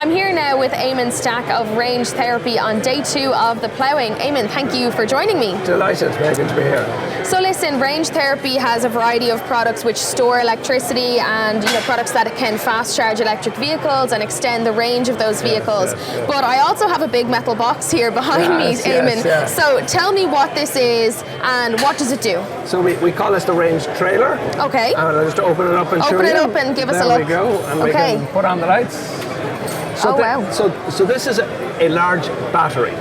I'm here now with Eamon Stack of Range Therapy on day 2 of the Ploughing. Eamon, thank you for joining me. Delighted, Megan, to be here. So listen, Range Therapy has a variety of products which store electricity and products that can fast charge electric vehicles and extend the range of those vehicles. Yes. But I also have a big metal box here behind me, Eamon. Yes. So tell me what this is and what does it do? So we call this the Range trailer. Okay. And I'll just open it up and show you. Open it up and give us a look. There we go. And we can put on the lights. So wow. So this is a large battery.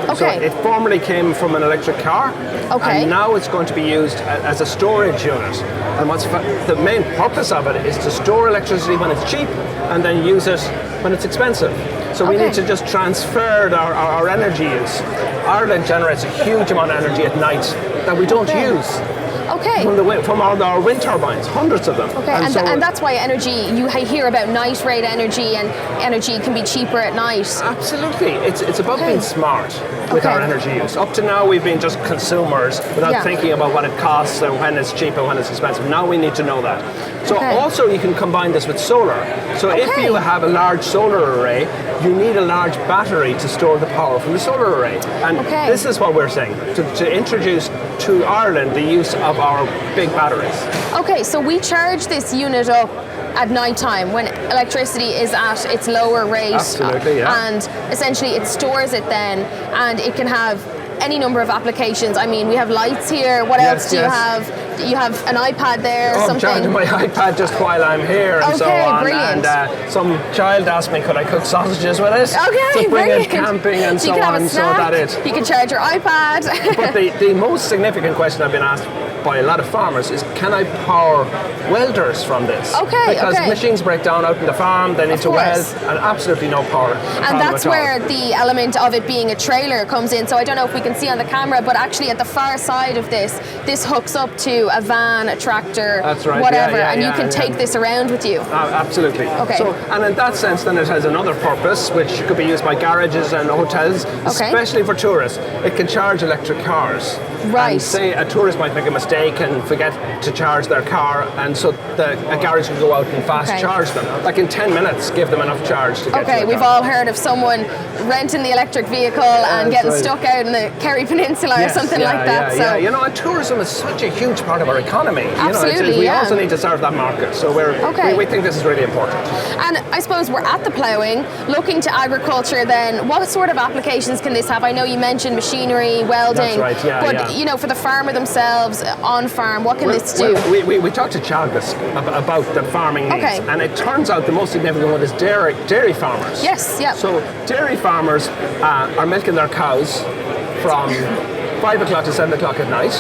Okay. So it formerly came from an electric car. Okay. And now it's going to be used as a storage unit. And the main purpose of it is to store electricity when it's cheap and then use it when it's expensive. So we need to just transfer our energy use. Ireland generates a huge amount of energy at night that we don't use. Okay. From our wind turbines, hundreds of them. Okay, and that's why you hear about night rate energy, and energy can be cheaper at night. Absolutely. It's about being smart with our energy use. Up to now, we've been just consumers without thinking about what it costs and when it's cheap and when it's expensive. Now we need to know that. So also you can combine this with solar. So if you have a large solar array, you need a large battery to store the power from the solar array. And this is what we're saying, to introduce to Ireland the use of our big batteries. Okay, so we charge this unit up at night time when electricity is at its lower rate. Absolutely, And essentially it stores it then, and it can have any number of applications. I mean, we have lights here. What else do you have? You have an iPad there, I'm charging my iPad just while I'm here and so on. Brilliant. And some child asked me, could I cook sausages with it? Okay, to bring it camping and so on. So that it. You can charge your iPad. But the most significant question I've been asked by a lot of farmers is, can I power welders from this? Because machines break down out in the farm, they need to weld, and absolutely no power. And that's where the element of it being a trailer comes in. So I don't know if we can see on the camera, but actually at the far side of this hooks up to a van, a tractor, whatever, and you can take this around with you. Absolutely. Okay. So, and in that sense, then it has another purpose, which could be used by garages and hotels, especially for tourists. It can charge electric cars. Right. And say a tourist might make a mistake and forget to charge their car, and so a garage can go out and fast charge them. Like in 10 minutes, give them enough charge to get to the car. We've all heard of someone renting the electric vehicle and getting stuck out in the Kerry Peninsula or something like that. So and tourism is such a huge part of our economy. Absolutely, we also need to serve that market. So we think this is really important. And I suppose we're at the Ploughing, looking to agriculture then. What sort of applications can this have? I know you mentioned machinery, welding. That's right, but for the farmer themselves, on farm, what can this do? We talked to Teagasc about the farming needs, and it turns out the most significant one is dairy farmers. Yes, yeah. So dairy farmers are milking their cows from 5 o'clock to 7 o'clock at night,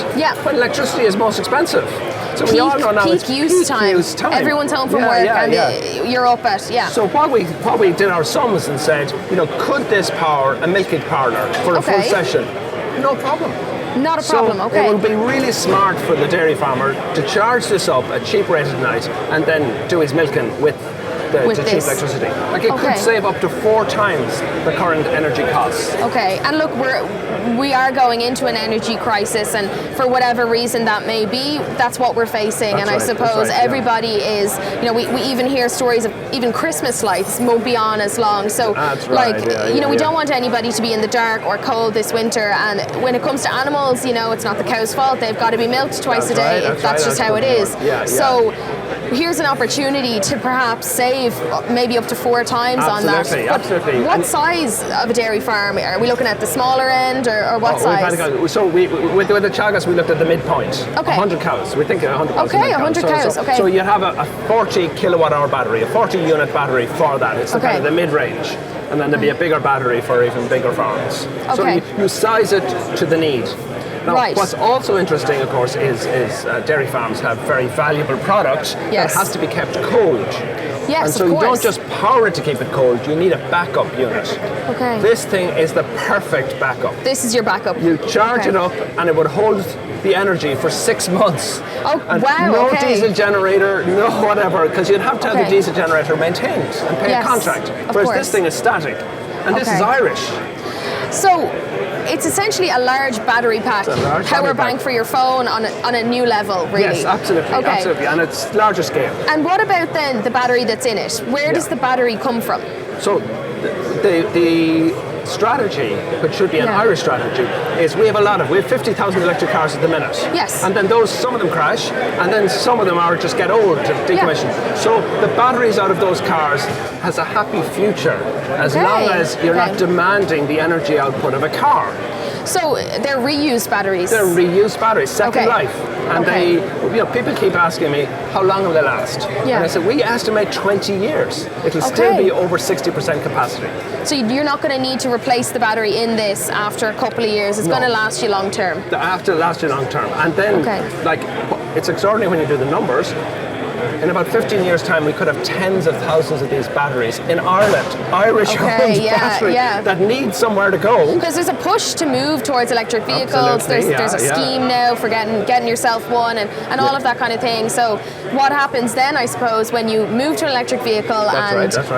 when electricity is most expensive. So we all know now it's peak use time. Everyone's home from work and you're up at, So what we did our sums and said, could this power a milking parlour for a full session? No problem. Not a problem, It will be really smart for the dairy farmer to charge this up at cheap rate at night and then do his milking with the cheap electricity. Like it could save up to 4 times the current energy costs. Okay, and look, we are going into an energy crisis, and for whatever reason that may be, that's what we're facing. I suppose everybody is, we even hear stories of even Christmas lights won't be on as long. So we don't want anybody to be in the dark or cold this winter. And when it comes to animals, it's not the cow's fault. They've got to be milked twice a day. That's just how it is. So here's an opportunity to perhaps save maybe up to 4 times on that. Absolutely. What size of a dairy farm? Are we looking at the smaller end or what size? So with the Teagasc, we looked at the midpoint. 100 cows. We think 100 cows. Okay, 100 cows. So you have a 40 kilowatt hour battery, a 40 unit battery for that. It's kind of the mid-range. And then there'll be a bigger battery for even bigger farms. So you size it to the need. Now, what's also interesting, of course, is dairy farms have very valuable product that has to be kept cold. Yes, and so you don't just power it to keep it cold, you need a backup unit. Okay. This thing is the perfect backup. This is your backup. You charge it up and it would hold the energy for 6 months. Oh, and wow, no diesel generator, no whatever, because you'd have to have the diesel generator maintained and pay a contract. Whereas this thing is static. And this is Irish. So it's essentially a large battery pack, power bank for your phone on a new level, really. Yes, absolutely, absolutely, and it's larger scale. And what about then the battery that's in it? Where does the battery come from? So the strategy, which should be an Irish strategy, is we have 50,000 electric cars at the minute. Yes. And then some of them crash, and then some of them are just get old to decommission. So the batteries out of those cars has a happy future as long as you're not demanding the energy output of a car. So they're reused batteries? They're reused batteries, second life. And they, people keep asking me, how long will they last? And I said, we estimate 20 years. It'll still be over 60% capacity. So you're not going to need to replace the battery in this after a couple of years. It's going to last you long term. After last you long term. And then, it's extraordinary when you do the numbers. In about 15 years' time, we could have tens of thousands of these batteries in Ireland, Irish-owned batteries that need somewhere to go. Because there's a push to move towards electric vehicles. There's a scheme now for getting yourself one and all of that kind of thing. So what happens then, I suppose, when you move to an electric vehicle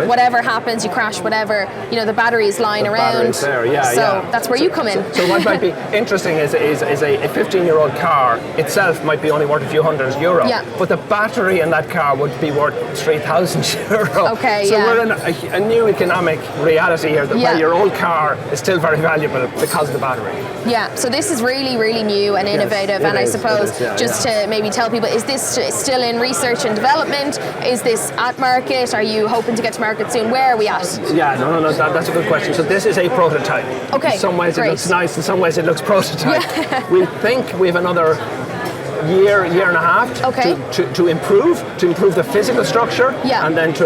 whatever happens, you crash, whatever, the battery is lying around. There, that's where you come in. So what might be interesting is a 15-year-old car itself might be only worth a few €100, but the battery in that car would be worth €3,000. So we're in a new economic reality here where your old car is still very valuable because of the battery. Yeah, so this is really, really new and innovative, and I suppose to maybe tell people, is this still in research and development? Is this at market? Are you hoping to get to market soon? Where are we at? No, that's a good question. So this is a prototype. In some ways it looks nice, in some ways it looks prototype. We think we have another year and a half to improve the physical structure and then to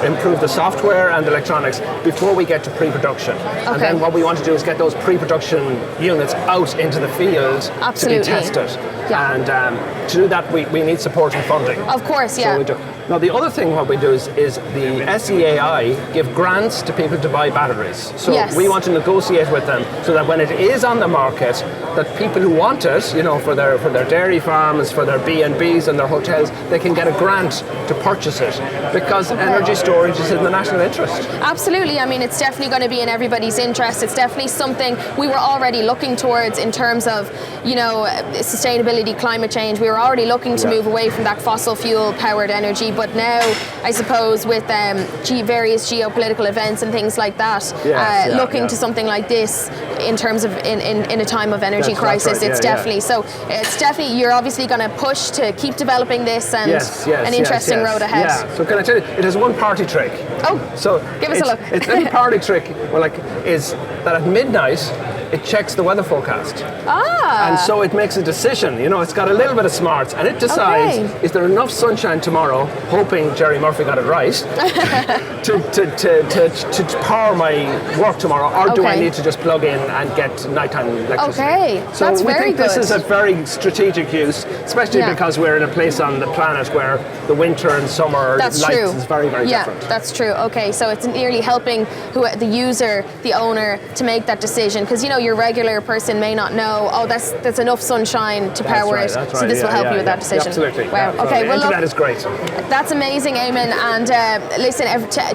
improve the software and electronics before we get to pre-production. And then what we want to do is get those pre-production units out into the field to be tested. And to do that, we need support and funding. Of course, So we do. Now, the other thing what we do is the SEAI give grants to people to buy batteries. So we want to negotiate with them so that when it is on the market, that people who want it, for their dairy farms, for their B&Bs and their hotels, they can get a grant to purchase it because energy storage is in the national interest. Absolutely. I mean, it's definitely going to be in everybody's interest. It's definitely something we were already looking towards in terms of, sustainability, climate change. We were already looking to move away from that fossil fuel powered energy. But now, I suppose, with various geopolitical events and things like that, looking to something like this in terms of in a time of energy crisis, it's definitely you're obviously going to push to keep developing this and an interesting road ahead. So can I tell you, it has one party trick. So give us a look. Its little party trick, is that at midnight it checks the weather forecast. And so it makes a decision. It's got a little bit of smarts, and it decides, is there enough sunshine tomorrow, hoping Jerry Murphy got it right, to power my work tomorrow, or do I need to just plug in and get nighttime electricity? So we think this is a very strategic use, especially because we're in a place on the planet where the winter and summer lights is very, very different. That's true. So it's nearly helping the user, the owner, to make that decision, because your regular person may not know, that's enough sunshine to power it. So this will help you with that decision. Absolutely. Wow. So the internet is great. That's amazing, Eamon. And listen,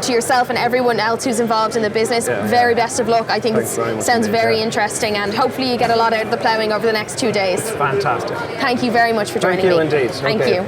to yourself and everyone else who's involved in the business, very best of luck. I think it sounds very interesting, and hopefully you get a lot out of the ploughing over the next 2 days. Fantastic. Thank you very much for joining me. Thank you indeed. Thank you.